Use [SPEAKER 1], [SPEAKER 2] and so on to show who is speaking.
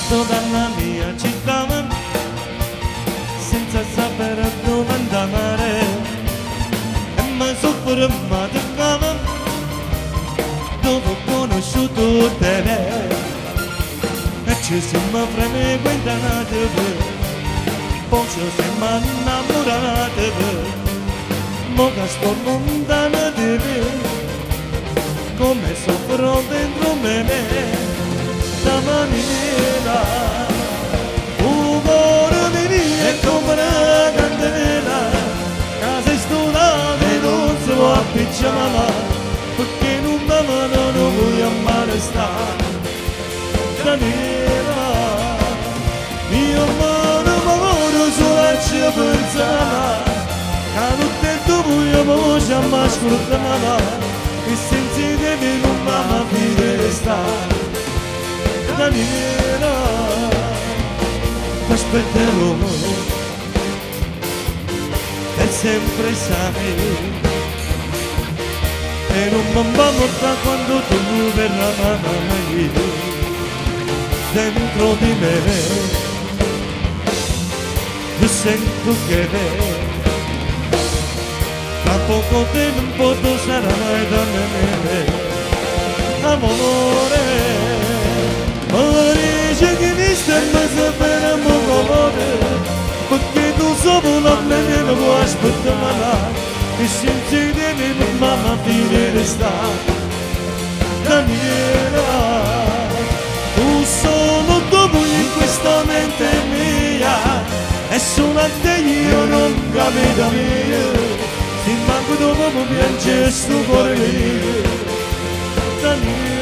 [SPEAKER 1] Sto dalla mia città senza sapere dove andare e mi soffro ma ti chiamo dove ho conosciuto te e ci siamo frequentati poi ci siamo innamorati mo che sto lontano di te come soffro dentro me stamattina un cuore di via è come una candela che sei studiata e non si può appicciare perché non mi mano non vuoi amare stare stamattina io non voglio solo ci pensare che non tempo voglio voce ma ascoltare e senza di me non mi fide stare Daniela, ti aspetterò e sempre sai e non mi morta quando tu verrai dentro di me io sento che tra poco tempo tu sarai da me amore ma dice che mi sembra sapere un colore perché tu sopra la me non puoi aspettare e senza di me non mamma finire sta Daniela tu solo dopo in questa mente mia e solo a te io non capito mio se manco dopo mi piange sto cuore mio Daniela